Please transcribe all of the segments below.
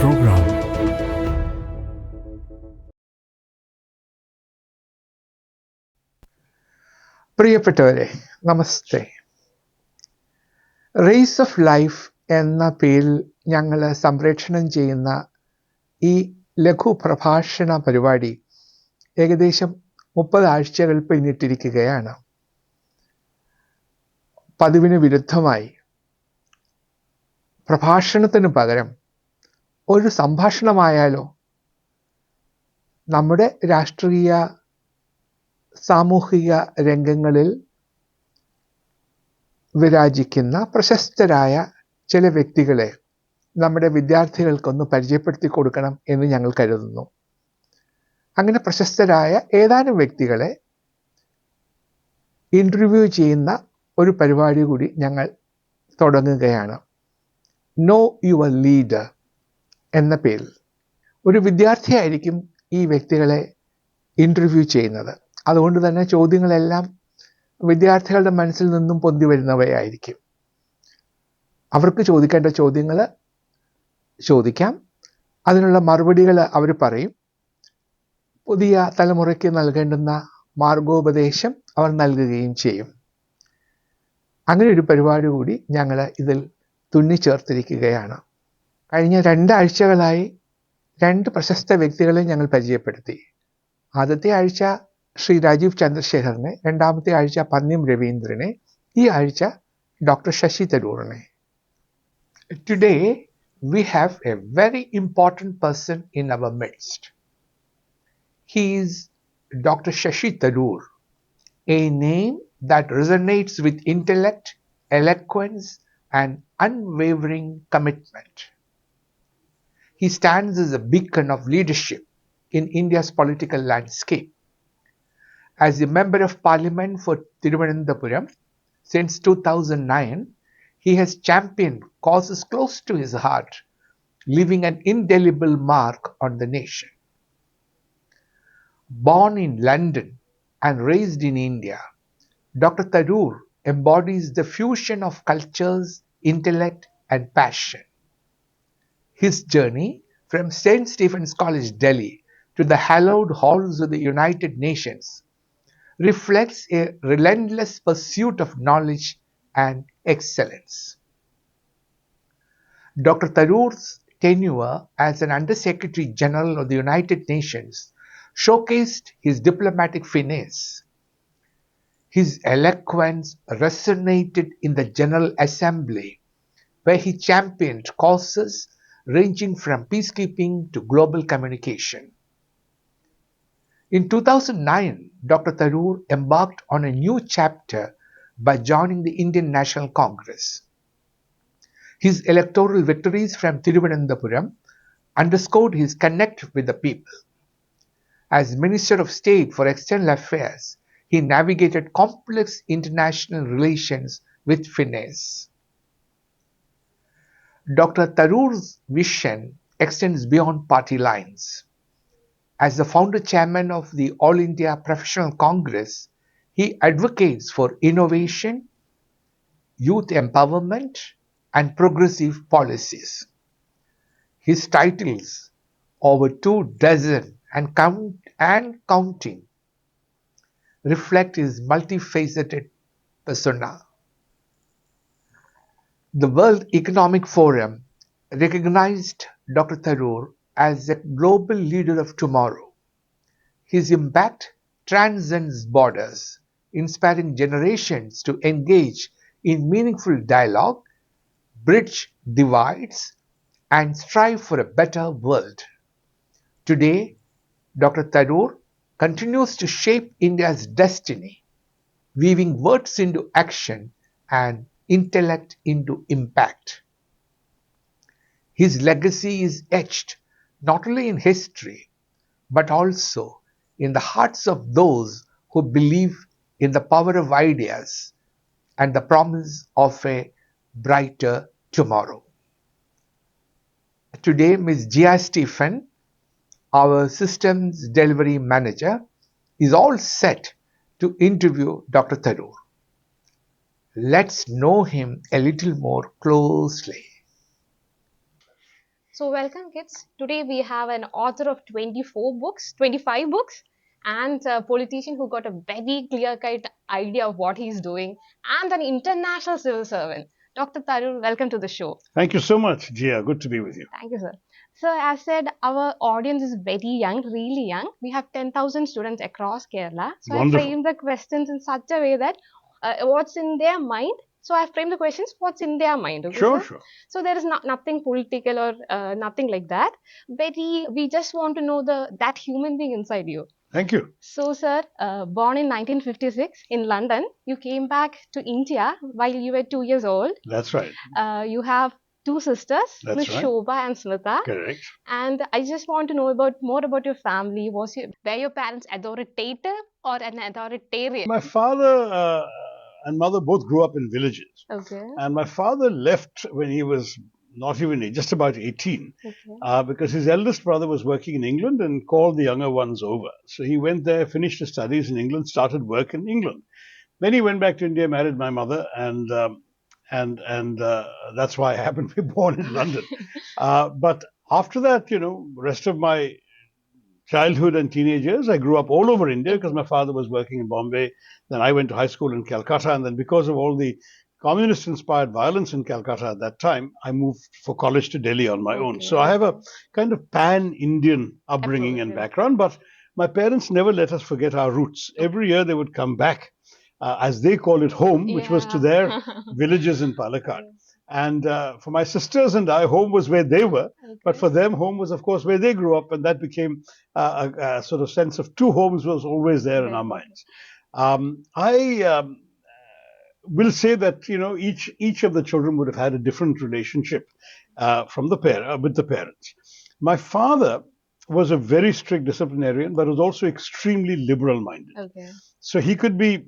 program. പ്രിയപ്പെട്ടവരെ, നമസ്തേ. Raise of life എന്ന പേരിൽ ഞങ്ങൾ സംപ്രേഷണം ചെയ്യുന്ന ഈ ലഘു പ്രഭാഷണ പരിപാടി ഏകദേശം 30 ആഴ്ചകൾ പിന്നിട്ടിരിക്കുകയാണ്. പതിവിന് വിരുദ്ധമായി പ്രഭാഷണത്തിന് പകരം ഒരു സംഭാഷണമായാലോ? നമ്മുടെ രാഷ്ട്രീയ സാമൂഹിക രംഗങ്ങളിൽ വിരാജിക്കുന്ന പ്രശസ്തരായ ചില വ്യക്തികളെ നമ്മുടെ വിദ്യാർത്ഥികൾക്കൊന്ന് പരിചയപ്പെടുത്തി കൊടുക്കണം എന്ന് ഞങ്ങൾ കരുതുന്നു. അങ്ങനെ പ്രശസ്തരായ ഏതാനും വ്യക്തികളെ ഇൻ്റർവ്യൂ ചെയ്യുന്ന ഒരു പരിപാടി കൂടി ഞങ്ങൾ തുടങ്ങുകയാണ്. നോ യുവർ ലീഡർ എന്ന പേരിൽ. ഒരു വിദ്യാർത്ഥിയായിരിക്കും ഈ വ്യക്തികളെ ഇൻ്റർവ്യൂ ചെയ്യുന്നത്. അതുകൊണ്ട് തന്നെ ചോദ്യങ്ങളെല്ലാം വിദ്യാർത്ഥികളുടെ മനസ്സിൽ നിന്നും പൊന്തി വരുന്നവയായിരിക്കും. അവർക്ക് ചോദിക്കേണ്ട ചോദ്യങ്ങൾ ചോദിക്കാം, അതിനുള്ള മറുപടികൾ അവർ പറയും. പുതിയ തലമുറയ്ക്ക് നൽകേണ്ടുന്ന മാർഗോപദേശം അവർ നൽകുകയും ചെയ്യും. അങ്ങനെ ഒരു പരിപാടി കൂടി ഞങ്ങൾ ഇതിൽ തുന്നിച്ചേർത്തിരിക്കുകയാണ്. കഴിഞ്ഞ 2 ആഴ്ചകളായി 2 പ്രശസ്ത വ്യക്തികളെ ഞങ്ങൾ പരിചയപ്പെടുത്തി. ആദ്യത്തെ ആഴ്ച ശ്രീ രാജീവ് ചന്ദ്രശേഖറിനെ, രണ്ടാമത്തെ ആഴ്ച പന്ന്യം രവീന്ദ്രനെ, ഈ ആഴ്ച ഡോക്ടർ ശശി തരൂറിനെ. Today we have a very important person in our midst. He is Dr. Shashi Tharoor, a name that resonates with intellect, eloquence, and unwavering commitment. He stands as a beacon of leadership in India's political landscape. As a member of parliament for Thiruvananthapuram since 2009, he has championed causes close to his heart, leaving an indelible mark on the nation. Born in London and raised in India, Dr. Tharoor embodies the fusion of cultures, intellect, and passion. His journey from St. Stephen's College, Delhi, to the hallowed halls of the United Nations reflects a relentless pursuit of knowledge and excellence. Dr. Tharoor's tenure as an Under-Secretary General of the United Nations showcased his diplomatic finesse. His eloquence resonated in the General Assembly, where he championed causes ranging from peacekeeping to global communication. In 2009, Dr. Tharoor embarked on a new chapter by joining the Indian National Congress. His electoral victories from Thiruvananthapuram underscored his connect with the people. As Minister of State for External Affairs, he navigated complex international relations with finesse. Dr. Tharoor's vision extends beyond party lines. As the founder chairman of the All India Professional Congress, he advocates for innovation, youth empowerment, and progressive policies. His titles, over 24 and counting, reflect his multifaceted persona. The World Economic Forum recognized Dr. Tharoor as a global leader of tomorrow. His impact transcends borders, inspiring generations to engage in meaningful dialogue, bridge divides, and strive for a better world. Today, Dr. Tharoor continues to shape India's destiny, weaving words into action and intellect into impact. His legacy is etched not only in history, but also in the hearts of those who believe in the power of ideas and the promise of a brighter tomorrow. Today, Ms. Jeeya Stephen, our systems delivery manager, is all set to interview Dr. Tharoor. Let's know him a little more closely. So welcome kids. Today we have an author of 24 books, 25 books, and a politician who got a very clear-cut idea of what he's doing, and an international civil servant. Dr. Tharoor, welcome to the show. Thank you so much, Jeeya. Good to be with you. Thank you, sir. So as said, our audience is very young, really young. We have 10,000 students across Kerala. So I Wonderful. framed the questions in such a way that what's in their mind. So I framed the questions, what's in their mind, okay, Sure, sir? sure. So there is nothing political or nothing like that. We just want to know that human being inside you. Thank you. So, sir, born in 1956 in London, you came back to India while you were 2 years old. That's right. You have two sisters, Miss That's right. Shobha and Smita. Correct. And I just want to know more about your family. Were your parents authoritative or an authoritarian? My father and mother both grew up in villages. Okay. And my father left when he was not even just about 18 Okay. because his eldest brother was working in England and called the younger ones over. So he went there, finished his studies in England, started work in England. Then he went back to India, married my mother, and that's why I happened to be born in London. But after that, rest of my childhood and teenage years, I grew up all over India because my father was working in Bombay. Then I went to high school in Calcutta, and then because of all the communist-inspired violence in Calcutta at that time, I moved for college to Delhi on my own. So I have a kind of pan-Indian upbringing and background, but my parents never let us forget our roots. Every year they would come back, as they call it, home, which was to their villages in Palakkad. And for my sisters and I, home was where they were, but for them, home was, of course, where they grew up, and that became a sort of sense of two homes was always there in our minds. I will say that each of the children would have had a different relationship with the parents. My father was a very strict disciplinarian, but was also extremely liberal-minded. Okay. So he could be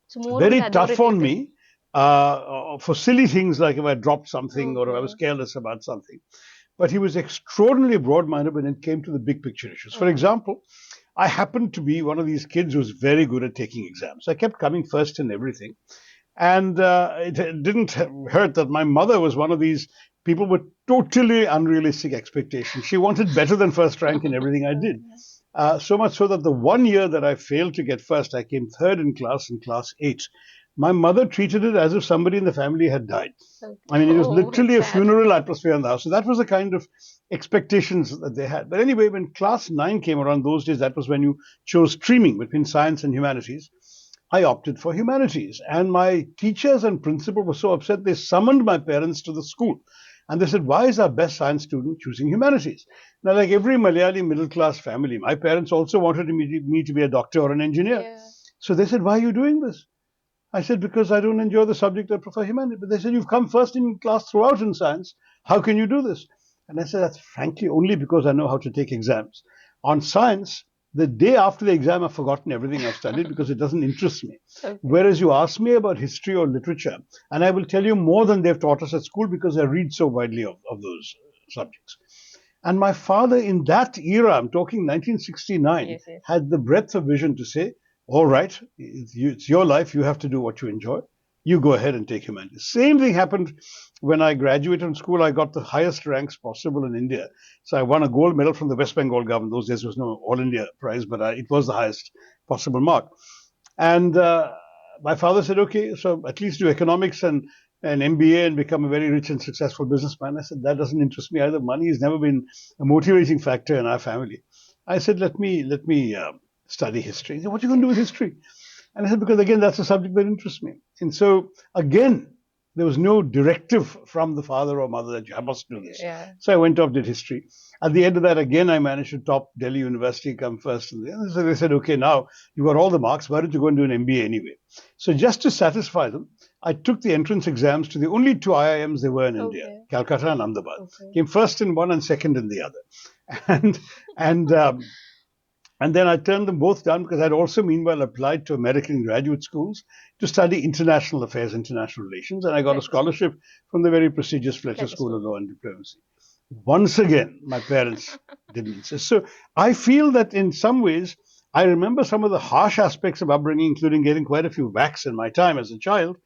So very tough on me for silly things like if I dropped something or if I was careless about something. But he was extraordinarily broad-minded when it came to the big picture issues. For example, I happened to be one of these kids who was very good at taking exams. I kept coming first in everything. And it didn't hurt that my mother was one of these people with totally unrealistic expectations. She wanted better than first rank in everything I did. So much so that the one year that I failed to get first, I came third in class 8. My mother treated it as if somebody in the family had died. I mean, it was literally a funeral atmosphere in the house. So that was the kind of expectations that they had. But anyway, when class 9 came around those days, that was when you chose streaming between science and humanities. I opted for humanities. And my teachers and principal were so upset, they summoned my parents to the school. And they said, why is our best science student choosing humanities? Now, like every Malayali middle class family, my parents also wanted me to be a doctor or an engineer. Yeah. So they said, why are you doing this? I said, because I don't enjoy the subject, I prefer humanity. But they said, you've come first in class throughout in science. How can you do this? And I said, that's frankly only because I know how to take exams. On science, the day after the exam, I've forgotten everything I've studied because it doesn't interest me. Okay. Whereas you ask me about history or literature, and I will tell you more than they've taught us at school because I read so widely of those subjects. And my father, in that era, I'm talking 1969, Yes, yes. had the breadth of vision to say, all right, it's your life, you have to do what you enjoy. You go ahead and take humanities. Same thing happened when I graduated from school. I got the highest ranks possible in India. So I won a gold medal from the West Bengal government. Those days there was no All India prize, but it was the highest possible mark. And my father said, okay, so at least do economics and an MBA and become a very rich and successful businessman. I said, that doesn't interest me either. Money has never been a motivating factor in our family. I said, let me study history. He said, what are you going to do with history? And I said, because again, that's a subject that interests me. And so again, there was no directive from the father or mother that you must do this. Yeah. So I went off, did history. At the end of that, again, I managed to top Delhi University, come first. And so they said, okay, now you got all the marks. Why don't you go and do an MBA anyway? So just to satisfy them, I took the entrance exams to the only two IIMs there were in India, Calcutta and Ahmedabad. Came first in one and second in the other. And then I turned them both down because I'd also meanwhile applied to American graduate schools to study international affairs, international relations, and I got a scholarship from the very prestigious Fletcher School of Law and Diplomacy. Once again, my parents didn't insist. So I feel that in some ways, I remember some of the harsh aspects of upbringing, including getting quite a few whacks in my time as a child,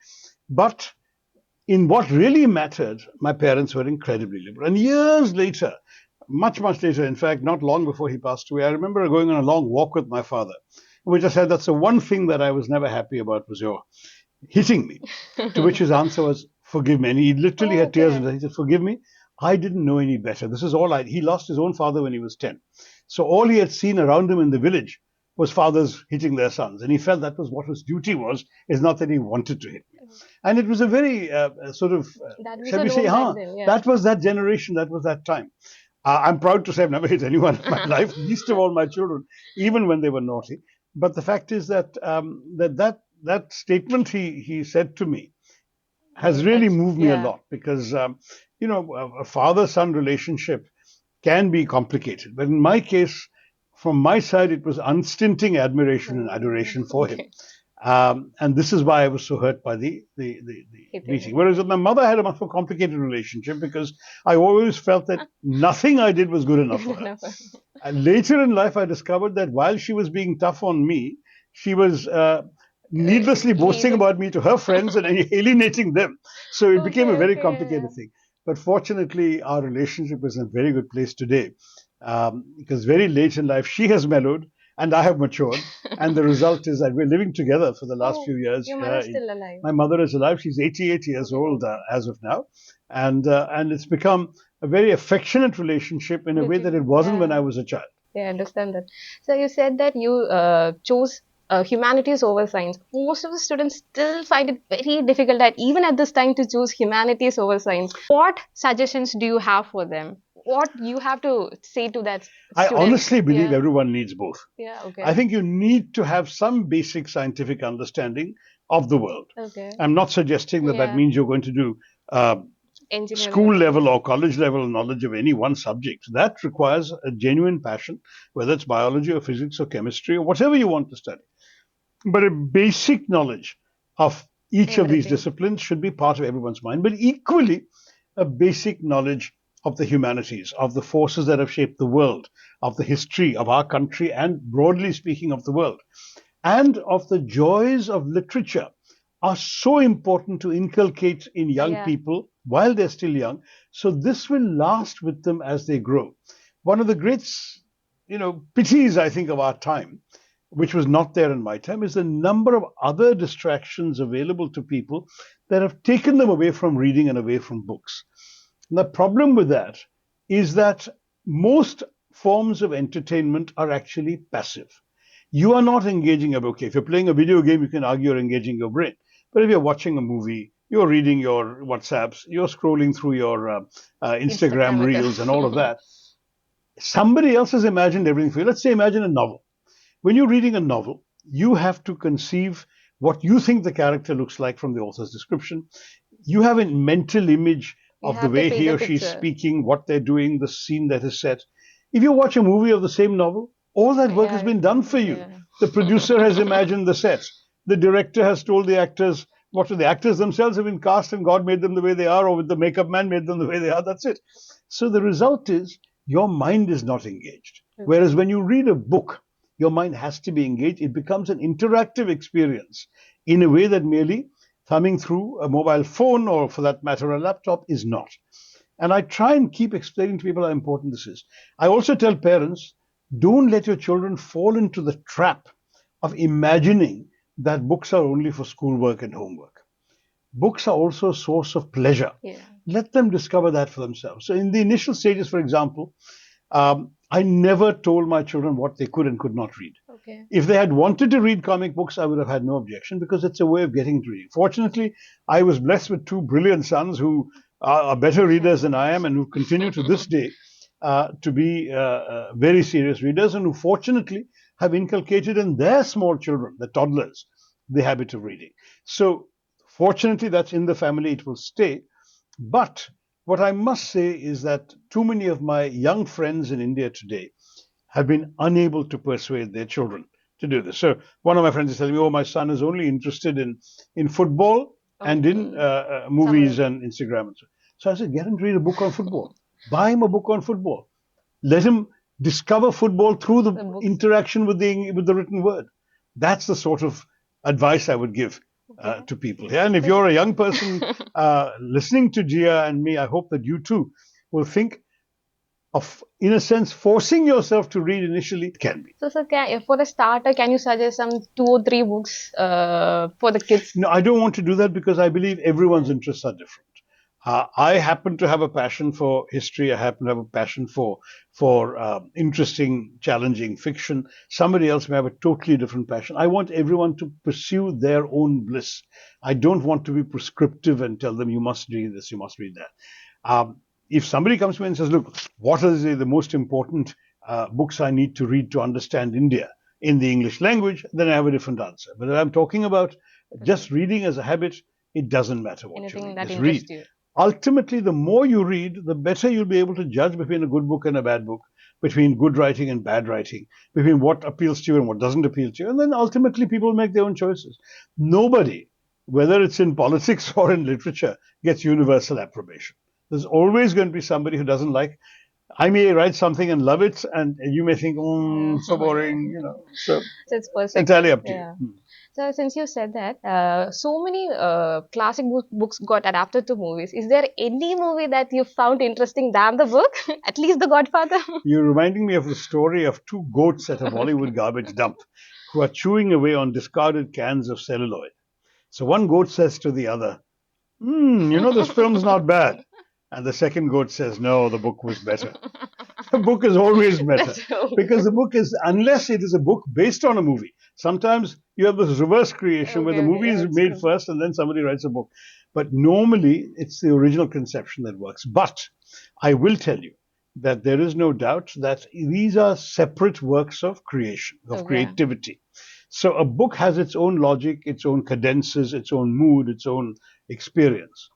but in what really mattered, my parents were incredibly liberal. And years later, much, much later, in fact, not long before he passed away, I remember going on a long walk with my father, which I said, that's the one thing that I was never happy about was your hitting me. To which his answer was, forgive me. And he literally had tears in his eyes. He said, forgive me. I didn't know any better. This is all he lost his own father when he was 10. So all he had seen around him in the village was fathers hitting their sons. And he felt that was what his duty was, is not that he wanted to hit me. And it was a very sort of, shall we say, that was that generation, that was that time. I'm proud to say I've never hit anyone in my life, least of all my children, even when they were naughty. But the fact is that that statement he said to me has really moved me a lot, because a father-son relationship can be complicated, but in my case, from my side, it was unstinting admiration and adoration for him. And this is why I was so hurt by the meeting. Whereas with my mother, I had a much more complicated relationship, because I always felt that nothing I did was good enough for her. And later in life, I discovered that while she was being tough on me, she was needlessly boasting about me to her friends and alienating them. So it became a very complicated thing. But fortunately, our relationship is in a very good place today, because very late in life, she has mellowed and I have matured. And the result is that we're living together for the last few years. Your mother's still alive. My mother is alive. She's 88 years old as of now. And it's become a very affectionate relationship in a way that it wasn't when I was a child. Yeah, I understand that. So you said that you chose humanities over science. Most of the students still find it very difficult that even at this time to choose humanities over science. What suggestions do you have for them? What you have to say to that student? I honestly believe everyone needs both. Yeah, okay. I think you need to have some basic scientific understanding of the world. Okay. I'm not suggesting that that means you're going to do school level or college level knowledge of any one subject. That requires a genuine passion, whether it's biology or physics or chemistry or whatever you want to study. But a basic knowledge of each of these disciplines should be part of everyone's mind. But equally, a basic knowledge of the humanities, of the forces that have shaped the world, of the history of our country, and broadly speaking, of the world, and of the joys of literature are so important to inculcate in young people while they're still young. So this will last with them as they grow. One of the great, pities, I think, of our time, which was not there in my time, is the number of other distractions available to people that have taken them away from reading and away from books. And the problem with that is that most forms of entertainment are actually passive. You are not engaging a book. If you're playing a video game, you can argue you're engaging your brain. But if you're watching a movie, you're reading your WhatsApps, you're scrolling through your Instagram reels and all of that, somebody else has imagined everything for you. Let's say imagine a novel. When you're reading a novel, you have to conceive what you think the character looks like from the author's description. You have a mental image of the way he or she is speaking, what they're doing, the scene that is set. If you watch a movie of the same novel, all that work has been done for you. The producer has imagined the sets. The director has told the actors what the actors themselves have been cast, and God made them the way they are, or with the makeup man made them the way they are. That's it. So the result is your mind is not engaged. Whereas when you read a book, your mind has to be engaged. It becomes an interactive experience in a way that merely thumbing through a mobile phone, or for that matter, a laptop, is not. And I try and keep explaining to people how important this is. I also tell parents, don't let your children fall into the trap of imagining that books are only for schoolwork and homework. Books are also a source of pleasure. Let them discover that for themselves. So in the initial stages, for example, I never told my children what they could and could not read. If they had wanted to read comic books, I would have had no objection, because it's a way of getting to reading. Fortunately, I was blessed with two brilliant sons who are better readers than I am, and who continue to this day to be very serious readers, and who fortunately have inculcated in their small children, the toddlers, the habit of reading. So fortunately, that's in the family. It will stay. But what I must say is that too many of my young friends in India today have been unable to persuade their children to do this. So one of my friends is telling me, oh, my son is only interested in football and in movies and Instagram. And so I said, get him to read a book on football. Buy him a book on football. Let him discover football through the interaction with the written word. That's the sort of advice I would give Okay. to people here. And if you're a young person listening to Jeeya and me, I hope that you too will think of, in a sense, forcing yourself to read initially. It can be. So, sir, for the starter, can you suggest some 2 or 3 books for the kids? No, I don't want to do that because I believe everyone's interests are different. I happen to have a passion for history. I happen to have a passion for interesting, challenging fiction. Somebody else may have a totally different passion. I want everyone to pursue their own bliss. I don't want to be prescriptive and tell them you must read this, you must read that. If somebody comes to me and says, "Look, what are the most important books I need to read to understand India in the English language?" then I have a different answer. But if I'm talking about just reading as a habit, it doesn't matter what you Anything read. that Just read. interests you. Ultimately, the more you read, the better you'll be able to judge between a good book and a bad book, between good writing and bad writing, between what appeals to you and what doesn't appeal to you. And then ultimately, people make their own choices. Nobody, whether it's in politics or in literature, gets universal approbation. There's always going to be somebody who doesn't like. I may write something and love it, and you may think, so boring, So So it's entirely perception. up to you. Yeah. So since you said that, so many classic books got adapted to movies. Is there any movie that you found interesting than the book? At least The Godfather. You're reminding me of the story of two goats at a Bollywood garbage dump who are chewing away on discarded cans of celluloid. So one goat says to the other, this film's not bad. And the second goat says, no, the book was better. The book is always better That's so because the good. book is, unless it is a book based on a movie. Sometimes you have this reverse creation where the Okay, okay, movie yeah, is it's made true. first and then somebody writes a book. But normally it's the original conception that works. But I will tell you that there is no doubt that these are separate works of creation, of Okay. creativity. So a book has its own logic, its own cadences, its own mood, its own experience.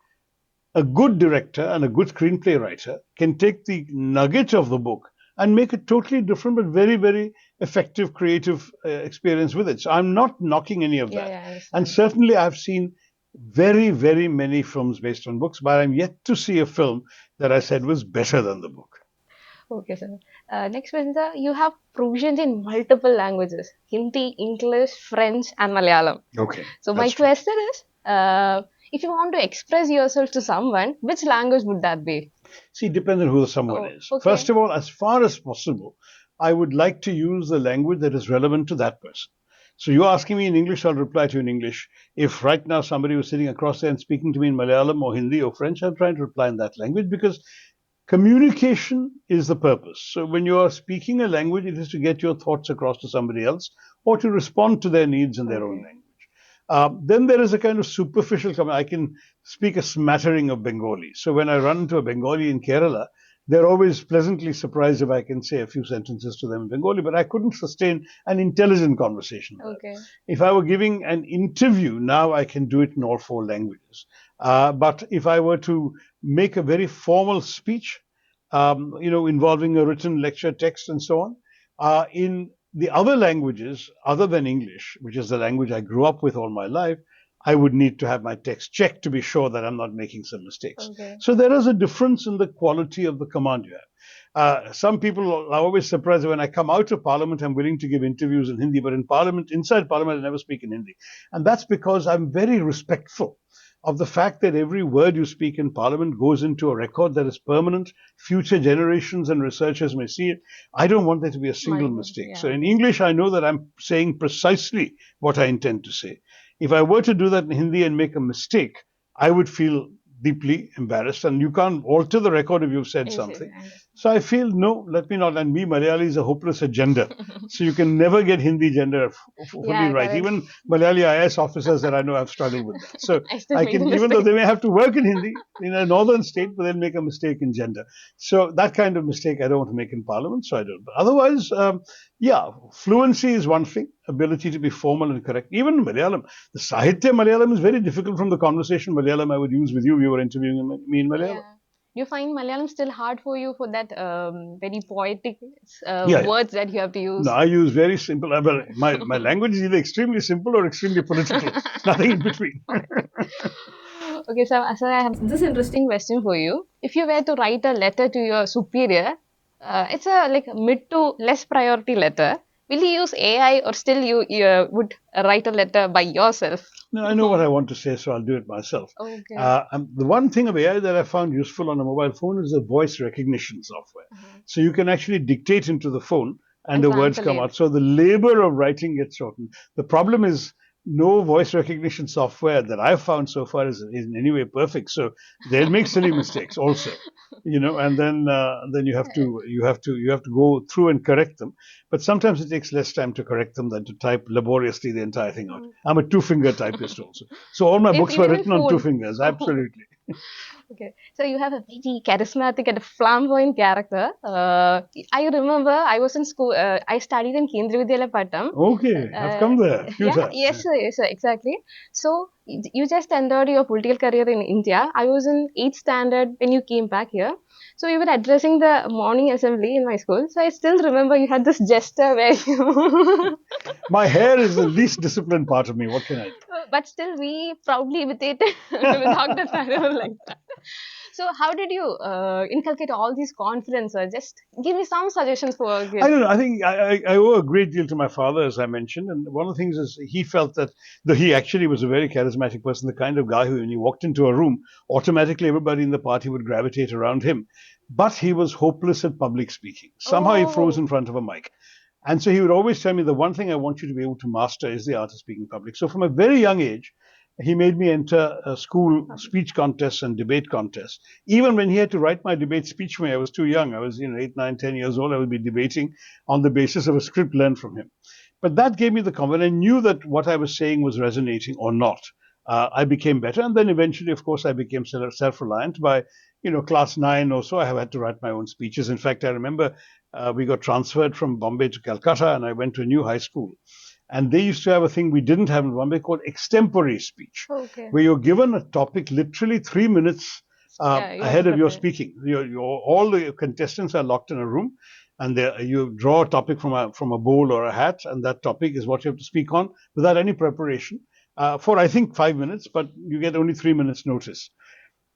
A good director and a good screenplay writer can take the nugget of the book and make a totally different but very, very effective creative experience with it. So I'm not knocking any of Yeah, that. yeah, I And understand. certainly I've seen very, very many films based on books, but I'm yet to see a film that I said was better than the book. Okay, sir. Next question, sir. You have provisions in multiple languages: Hindi, English, French, and Malayalam. Okay, So my that's true. question is, if you want to express yourself to someone, which language would that be? See, it depends on who the someone Oh, is. okay. First of all, as far as possible, I would like to use the language that is relevant to that person. So you're asking me in English, I'll reply to you in English. If right now somebody was sitting across there and speaking to me in Malayalam or Hindi or French, I'm trying to reply in that language because communication is the purpose. So when you are speaking a language, it is to get your thoughts across to somebody else or to respond to their needs in their own Okay. language. Then there is a kind of superficial comment. I can speak a smattering of Bengali. So when I run into a Bengali in Kerala, they're always pleasantly surprised if I can say a few sentences to them in Bengali, but I couldn't sustain an intelligent conversation with them. Okay. If I were giving an interview, now I can do it in all four languages. But if I were to make a very formal speech, involving a written lecture text and so on, in the other languages other than English, which is the language I grew up with all my life, I would need to have my text checked to be sure that I'm not making some mistakes. Okay. So there is a difference in the quality of the command you have. Some people are always surprised when I come out of Parliament. I'm willing to give interviews in Hindi, but in Parliament, inside Parliament, I never speak in Hindi, and that's because I'm very respectful of the fact that every word you speak in Parliament goes into a record that is permanent. Future generations and researchers may see it. I don't want there to be a single mistake. Yeah, So in okay. English, I know that I'm saying precisely what I intend to say. If I were to do that in Hindi and make a mistake, I would feel deeply embarrassed, and you can't alter the record if you've said Yes, yes, something. I understand. So I feel, no, let me not. And me, Malayali is a hopeless at gender. So you can never get Hindi gender fully Yeah, right. correct. Even Malayali IAS officers that I know have struggled with that. So I still I make the can, even though mistake. they may have to work in Hindi in a northern state, but they'll make a mistake in gender. So that kind of mistake I don't want to make in Parliament, so I don't. But otherwise, yeah, fluency is one thing, ability to be formal and correct. Even in Malayalam, the Sahitya Malayalam is very difficult from the conversation Malayalam I would use with you if you were interviewing me in Malayalam. Yeah. Do you find Malayalam still hard for you for that very poetic Yeah, yeah. words that you have to No, use? I use very simple. Well, my language is either extremely simple or extremely political. Nothing in between. Okay, so I have this interesting question for you. If you were to write a letter to your superior, it's a like mid to less priority letter. Will you use AI or still you would write a letter by yourself? No, I know what I want to say, so I'll do it myself. Okay. The one thing of AI that I found useful on a mobile phone is the voice recognition software. Uh-huh. So you can actually dictate into the phone and And the words come translate. out. So the labor of writing gets shortened. The problem is no voice recognition software that I've found so far is in any way perfect. So they'll make silly mistakes also, and then you have to go through and correct them. But sometimes it takes less time to correct them than to type laboriously the entire thing out. I'm a two-finger typist also. So all my If books were even with written on two phone. fingers. Absolutely. Okay, so you have a very charismatic and flamboyant character. I remember I was in school. I studied in Kendriya Vidyalaya Pattam. Okay, I've come there a few Yeah, times. yes, sir, yes, sir, exactly. So you just entered your political career in India. I was in eighth standard when you came back here. So you were addressing the morning assembly in my school. So I still remember you had this gesture where you My hair is the least disciplined part of me. What can I but still we proudly imitated do? Dr. Tharoor like that. So how did you inculcate all these confidence? Or just give me some suggestions for I kids. don't know. I think I owe a great deal to my father, as I mentioned. And one of the things is he felt that, though he actually was a very charismatic person, the kind of guy who, when he walked into a room, automatically everybody in the party would gravitate around him. But he was hopeless at public speaking. Somehow he froze Oh, in front of a mic. And so he would always tell me the one thing I want you to be able to master is the art of speaking public. So from a very young age, he made me enter school public. speech contests and debate contests. Even when he had to write my debate speech for me, I was too young. I was, 8, 9, 10 years old. I would be debating on the basis of a script learned from him. But that gave me the confidence. I knew that what I was saying was resonating or not. I became better, and then eventually, of course, I became self-reliant. By class 9 or so, I have had to write my own speeches. In fact, I remember we got transferred from Bombay to Calcutta, and I went to a new high school. And they used to have a thing we didn't have in Bombay called extempore speech, Okay. where you're given a topic literally 3 minutes Yeah, you have to ahead of your prepare. speaking. All the contestants are locked in a room, and you draw a topic from a bowl or a hat, and that topic is what you have to speak on without any preparation for, I think, 5 minutes, but you get only 3 minutes notice.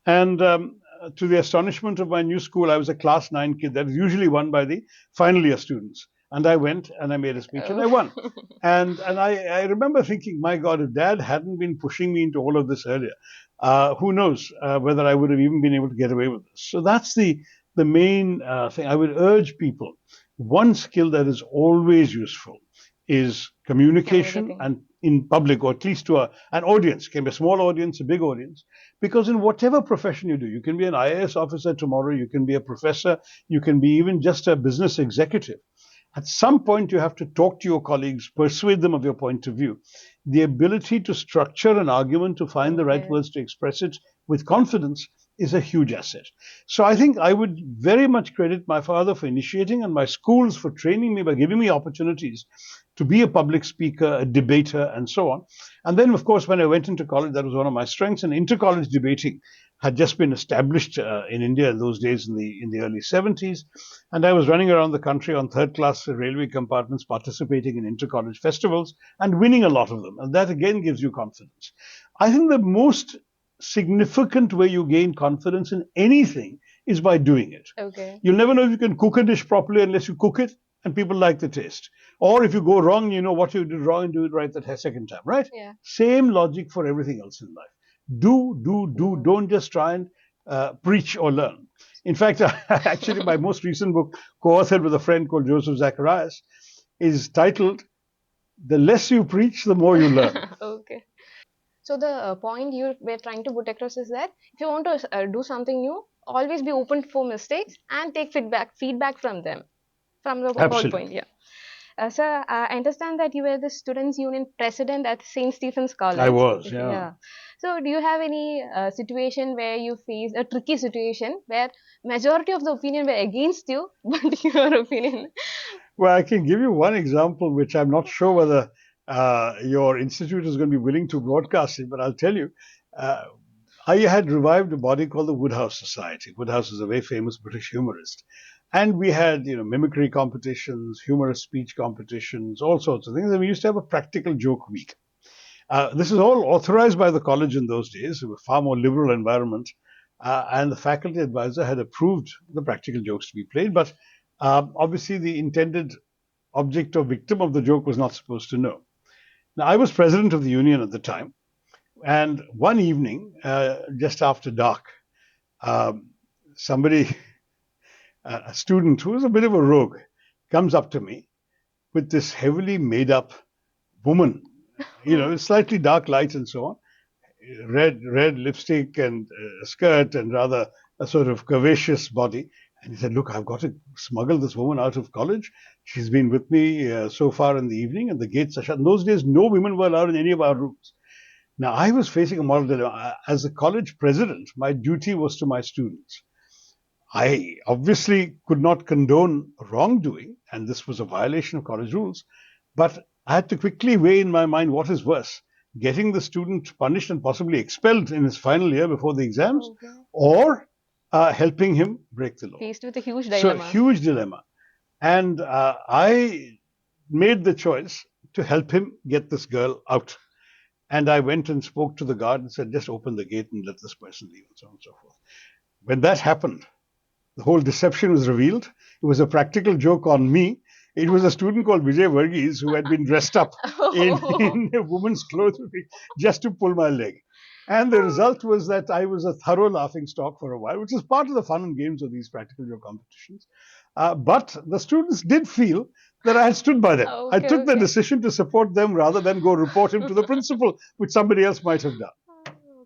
And to the astonishment of my new school, I was a class 9 kid that is usually won by the final year students. And I went and I made a speech and Oh. I won. And I remember thinking, my God, if dad hadn't been pushing me into all of this earlier, who knows whether I would have even been able to get away with this. So that's the main thing. I would urge people. One skill that is always useful is communication, Communicating. and in public, or at least to an audience. It can be a small audience, a big audience, because in whatever profession you do, you can be an IAS officer tomorrow, you can be a professor, you can be even just a business executive. At some point, you have to talk to your colleagues, persuade them of your point of view. The ability to structure an argument, to find the right Okay. words to express it with confidence, is a huge asset. So I think I would very much credit my father for initiating, and my schools for training me by giving me opportunities to be a public speaker, a debater, and so on. And then, of course, when I went into college, that was one of my strengths. And inter-college debating had just been established in India in those days, in the early 70s. And I was running around the country on third-class railway compartments, participating in inter-college festivals and winning a lot of them. And that again gives you confidence. I think the most significant way you gain confidence in anything is by doing it. Okay. You'll never know if you can cook a dish properly unless you cook it and people like the taste. Or if you go wrong, you know what you did wrong and do it right that second time, right? Yeah. Same logic for everything else in life. Do, do, do. Do. Don't just try and preach or learn. In fact, actually, my most recent book, co-authored with a friend called Joseph Zacharias, is titled "The Less You Preach, the More You Learn." Okay. So the point you were trying to put across is that if you want to do something new, always be open for mistakes and take feedback from them, from the whole point. Absolutely, Yeah. Sir, I understand that you were the Students' Union president at St. Stephen's I College. was. Yeah. Yeah. So, do you have any situation where you faced a tricky situation where majority of the opinion were against you, but your opinion? Well, I can give you one example, which I'm not sure whether your institute is going to be willing to broadcast it, but I'll tell you. Uh, I had revived a body called the Woodhouse Society. Woodhouse is a very famous British humorist. And we had, mimicry competitions, humorous speech competitions, all sorts of things. And we used to have a practical joke week. This is all authorized by the college in those days, a far more liberal environment. And the faculty advisor had approved the practical jokes to be played. But obviously, the intended object or victim of the joke was not supposed to know. Now, I was president of the union at the time, and one evening, just after dark, um, somebody, a student who was a bit of a rogue, comes up to me with this heavily made up woman, slightly dark lights and so on, red lipstick and skirt and rather a sort of curvaceous body. And he said, "Look, I've got to smuggle this woman out of college. She's been with me so far in the evening, and the gates are shut." In those days, no women were allowed in any of our rooms. Now, I was facing a moral dilemma. As a college president, my duty was to my students. I obviously could not condone wrongdoing, and this was a violation of college rules, but I had to quickly weigh in my mind what is worse, getting the student punished and possibly expelled in his final year before the exams, Okay. or helping him break the law. Faced with a huge So, dilemma. huge dilemma. And I made the choice to help him get this girl out. And I went and spoke to the guard and said, "Just open the gate and let this person leave," and so on and so forth. When that happened, the whole deception was revealed. It was a practical joke on me. It was a student called Vijay Varghese who had been dressed up in a woman's clothes just to pull my leg. And the result was that I was a thorough laughing stock for a while, which is part of the fun and games of these practical joke competitions. But the students did feel that I had stood by them. I Okay, took the okay. decision to support them rather than go report him to the principal, which somebody else might have done.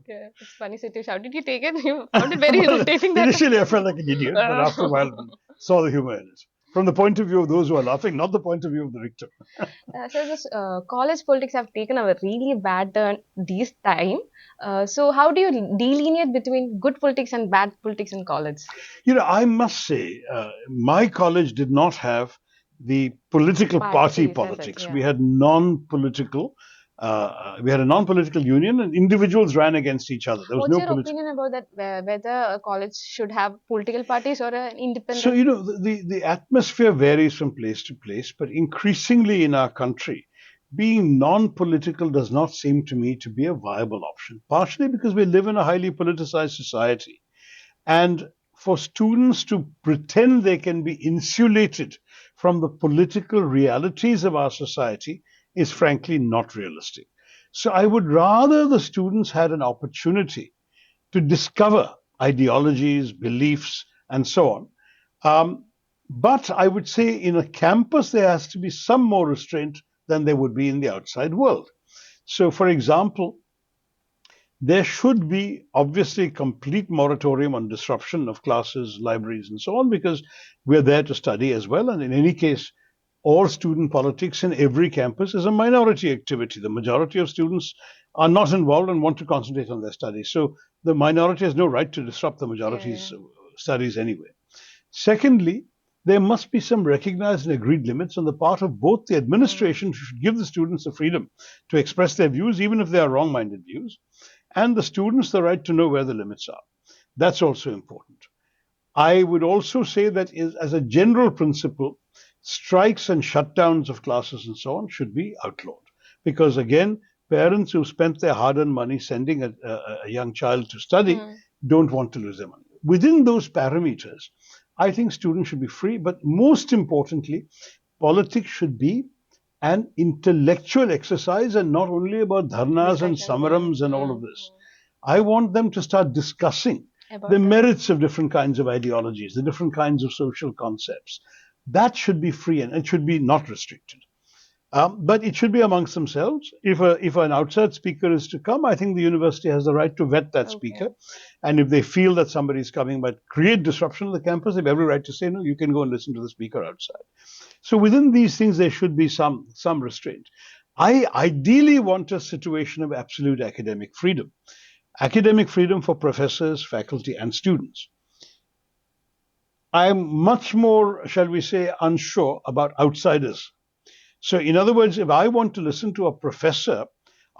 Okay, it's funny situation. How did you take it? You found it very Well, irritating that. initially, I felt like an idiot, but after a while, saw the humor in it. From the point of view of those who are laughing, not the point of view of the victim. So this college politics have taken a really bad turn this time. So how do you delineate between good politics and bad politics in college? I must say, my college did not have the political party Parties as such, politics. yeah. We had non-political. We had a non-political union, and individuals ran against each other. There was What's no your political. opinion about that? Whether a college should have political parties or an So, independent? the atmosphere varies from place to place, but increasingly in our country, being non-political does not seem to me to be a viable option. Partially because we live in a highly politicized society. And for students to pretend they can be insulated from the political realities of our society is frankly not realistic. So I would rather the students had an opportunity to discover ideologies, beliefs, and so on. But I would say in a campus, there has to be some more restraint than there would be in the outside world. So, for example, there should be obviously complete moratorium on disruption of classes, libraries, and so on, because we're there to study as well. And in any case, all student politics in every campus is a minority activity. The majority of students are not involved and want to concentrate on their studies. So the minority has no right to disrupt the majority's studies anyway. Secondly, there must be some recognized and agreed limits on the part of both the administration, who should give the students the freedom to express their views, even if they are wrong minded views, and the students the right to know where the limits are. That's also important. I would also say that as a general principle, strikes and shutdowns of classes and so on should be outlawed. Because again, parents who spent their hard earned money sending a young child to study don't want to lose their money. Within those parameters, I think students should be free, but most importantly, politics should be an intellectual exercise and not only about dharnas and samarams and all of this. I want them to start discussing About the that. merits of different kinds of ideologies, the different kinds of social concepts. That should be free and it should be not restricted. But it should be amongst themselves. If an outside speaker is to come, I think the university has the right to vet that speaker. And if they feel that somebody is coming but create disruption on the campus, they have every right to say, no, you can go and listen to the speaker outside. So within these things, there should be some restraint. I ideally want a situation of absolute academic freedom for professors, faculty, and students. I'm much more, shall we say, unsure about outsiders. So, in other words, if I want to listen to a professor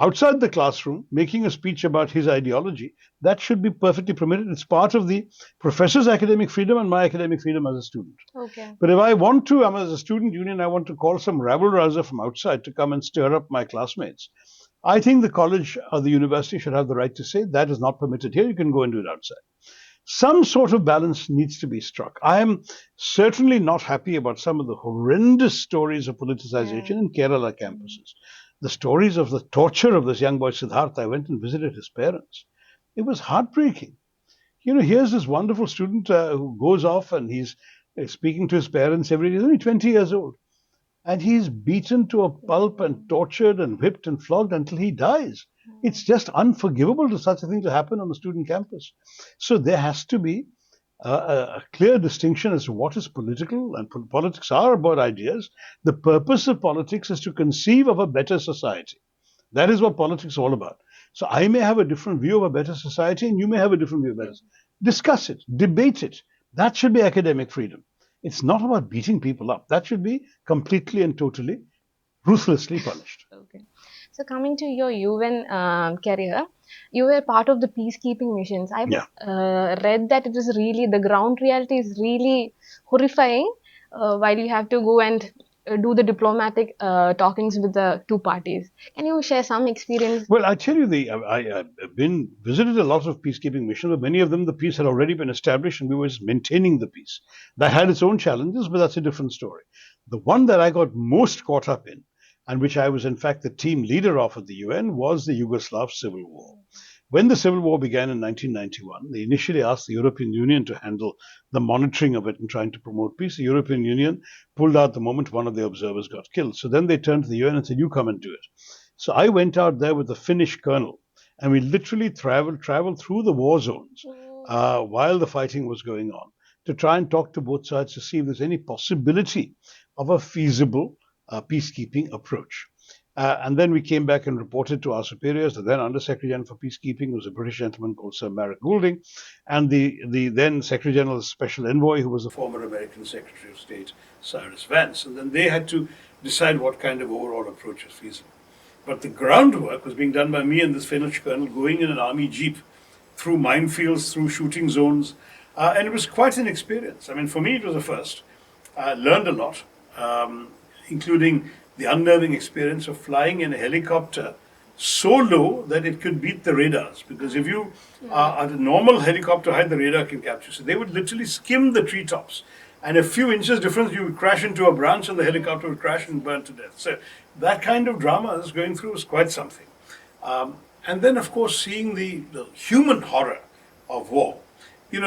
outside the classroom making a speech about his ideology, that should be perfectly permitted. It's part of the professor's academic freedom and my academic freedom as a student. Okay. But if I want to, I'm as a student union, I want to call some rabble rouser from outside to come and stir up my classmates. I think the college or the university should have the right to say that is not permitted here. You can go and do it outside. Some sort of balance needs to be struck. I am certainly not happy about some of the horrendous stories of politicization in Kerala campuses. The stories of the torture of this young boy Siddharth. I went and visited his parents. It was heartbreaking. Here's this wonderful student who goes off and he's speaking to his parents every day. He's only 20 years old. And he's beaten to a pulp and tortured and whipped and flogged until he dies. It's just unforgivable to such a thing to happen on a student campus. So there has to be a clear distinction as to what is political, and politics are about ideas. The purpose of politics is to conceive of a better society. That is what politics is all about. So I may have a different view of a better society, and you may have a different view of better. Discuss it, debate it. That should be academic freedom. It's not about beating people up. That should be completely and totally ruthlessly punished. Okay. So coming to your UN career, you were part of the peacekeeping missions. I Yeah. read that it is really, the ground reality is really horrifying while you have to go and do the diplomatic talkings with the two parties. Can you share some experience? Well, I tell you, I've been visited a lot of peacekeeping missions, but many of them the peace had already been established, and we were just maintaining the peace. That had its own challenges, but that's a different story. The one that I got most caught up in, and which I was in fact the team leader of at the UN, was the Yugoslav Civil War. When the Civil War began in 1991, they initially asked the European Union to handle the monitoring of it and trying to promote peace. The European Union pulled out the moment one of the observers got killed. So then they turned to the UN and said, "You come and do it." So I went out there with the Finnish colonel, and we literally traveled through the war zones while the fighting was going on to try and talk to both sides to see if there's any possibility of a feasible peacekeeping approach. And then we came back and reported to our superiors. The then Under-Secretary General for Peacekeeping was a British gentleman called Sir Marek Goulding, and the then Secretary General's Special Envoy, who was the former American Secretary of State, Cyrus Vance. And then they had to decide what kind of overall approach was feasible. But the groundwork was being done by me and this Finnish colonel, going in an army jeep through minefields, through shooting zones, and it was quite an experience. I mean, for me, it was a first. I learned a lot, including the unnerving experience of flying in a helicopter so low that it could beat the radars. Because if you are at a normal helicopter height, the radar can capture. So they would literally skim the treetops. And a few inches difference, you would crash into a branch and the helicopter would crash and burn to death. So that kind of drama that's going through is quite something. And then, of course, seeing the human horror of war. The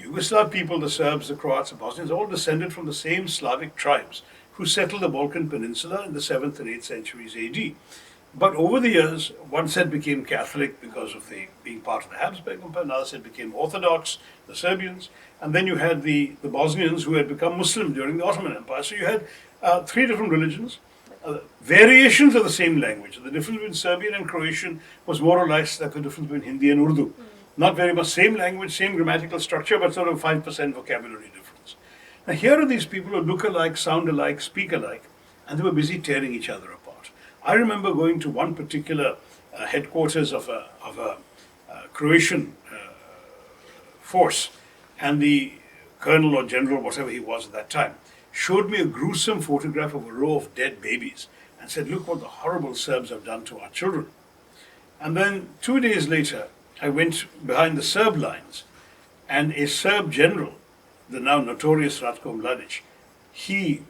Yugoslav people, the Serbs, the Croats, the Bosnians, all descended from the same Slavic tribes who settled the Balkan Peninsula in the 7th and 8th centuries AD. But over the years, one set became Catholic because of being part of the Habsburg Empire, another set became Orthodox, the Serbians, and then you had the Bosnians who had become Muslim during the Ottoman Empire. So you had three different religions, variations of the same language. The difference between Serbian and Croatian was more or less like the difference between Hindi and Urdu. Not very much, same language, same grammatical structure, but sort of 5% vocabulary difference. Now here are these people who look alike, sound alike, speak alike, and they were busy tearing each other apart. I remember going to one particular headquarters of a Croatian force, and the colonel or general, whatever he was at that time, showed me a gruesome photograph of a row of dead babies and said, "Look what the horrible Serbs have done to our children." And then 2 days later, I went behind the Serb lines, and a Serb general, the now notorious Ratko Mladic, he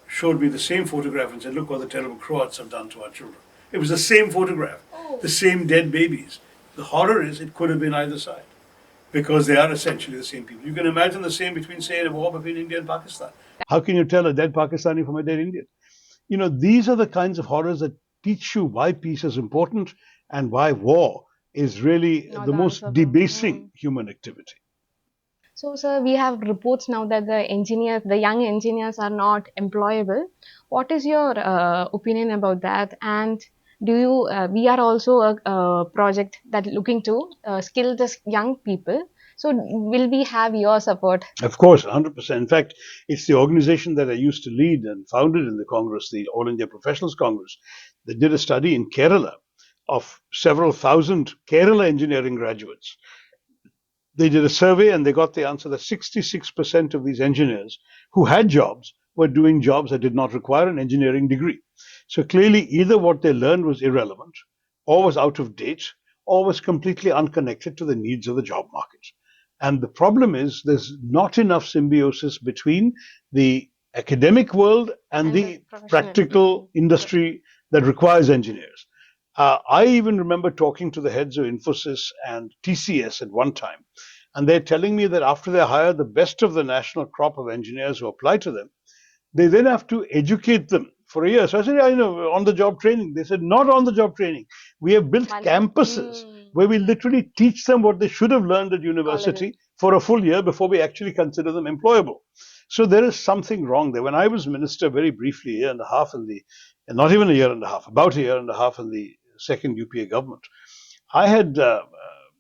showed me the same photograph and said, "Look what the terrible Croats have done to our children." It was the same photograph, the same dead babies. The horror is it could have been either side, because they are essentially the same people. You can imagine the same between, say, a war between India and Pakistan. How can you tell a dead Pakistani from a dead Indian? These are the kinds of horrors that teach you why peace is important and why war is really Not the the most answer. debasing human activity. So, sir, we have reports now that the young engineers are not employable. What is your opinion about that? And we are also a project that looking to skill this young people. So, will we have your support? Of course, 100%. In fact, it's the organization that I used to lead and founded in the Congress, the All India Professionals Congress, that did a study in Kerala of several thousand Kerala engineering graduates. They did a survey and they got the answer that 66% of these engineers who had jobs were doing jobs that did not require an engineering degree. So clearly, either what they learned was irrelevant, or was out of date, or was completely unconnected to the needs of the job market. And the problem is there's not enough symbiosis between the academic world and the practical industry that requires engineers. I even remember talking to the heads of Infosys and TCS at one time, and they're telling me that after they hire the best of the national crop of engineers who apply to them, they then have to educate them for a year. So I said, yeah, on the job training. They said, not on the job training. We have built campuses where we literally teach them what they should have learned at university for a full year before we actually consider them employable. So there is something wrong there. When I was minister very briefly, a year and a half not even a year and a half, about a year and a half in the second UPA government, I had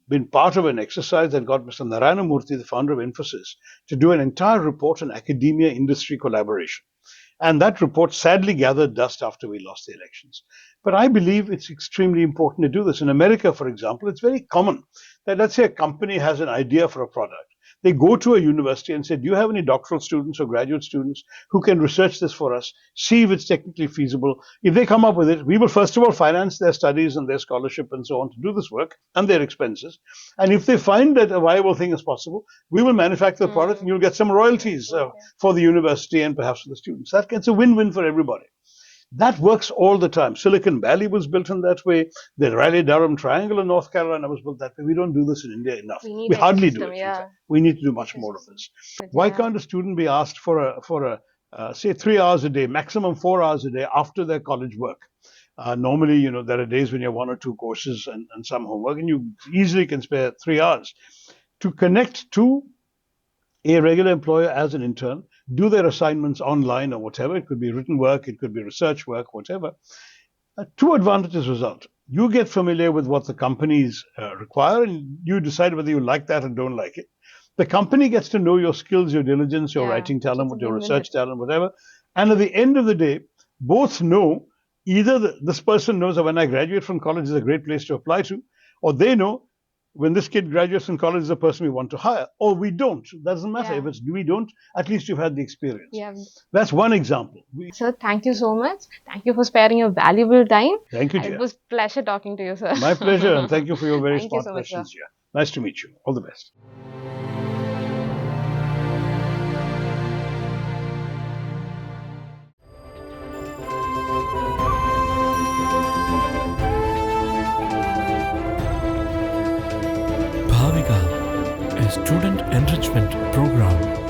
been part of an exercise that got Mr. Narayana Murthy, the founder of Infosys, to do an entire report on academia industry collaboration. And that report sadly gathered dust after we lost the elections. But I believe it's extremely important to do this. In America, for example, it's very common that, let's say, a company has an idea for a product. They go to a university and say, do you have any doctoral students or graduate students who can research this for us, see if it's technically feasible? If they come up with it, we will first of all finance their studies and their scholarship and so on to do this work and their expenses. And if they find that a viable thing is possible, we will manufacture the product and you'll get some royalties for the university and perhaps for the students. It's a win-win for everybody. That works all the time. Silicon Valley was built in that way. The Raleigh-Durham Triangle in North Carolina was built that way. We don't do this in India enough. We hardly do it. Yeah. We need to do much more of this. Why can't a student be asked for say 3 hours a day, maximum 4 hours a day after their college work? Normally, there are days when you have 1 or 2 courses and some homework, and you easily can spare 3 hours to connect to a regular employer as an intern, do their assignments online or whatever. It could be written work, it could be research work, whatever. Two advantages result. You get familiar with what the companies require, and you decide whether you like that or don't like it. The company gets to know your skills, your diligence, your writing talent, your research talent, whatever. And at the end of the day, both know either this person knows that when I graduate from college is a great place to apply to, or they know when this kid graduates from college is the person we want to hire, or we don't. That doesn't matter. If it's we don't, at least you've had the experience. Yeah. That's one example. Sir, thank you so much. Thank you for sparing your valuable time. Thank you, Jeeya. It was a pleasure talking to you, sir. My pleasure, and thank you for your very smart questions, Jeeya. Nice to meet you. All the best. Bhaavika, a student enrichment program.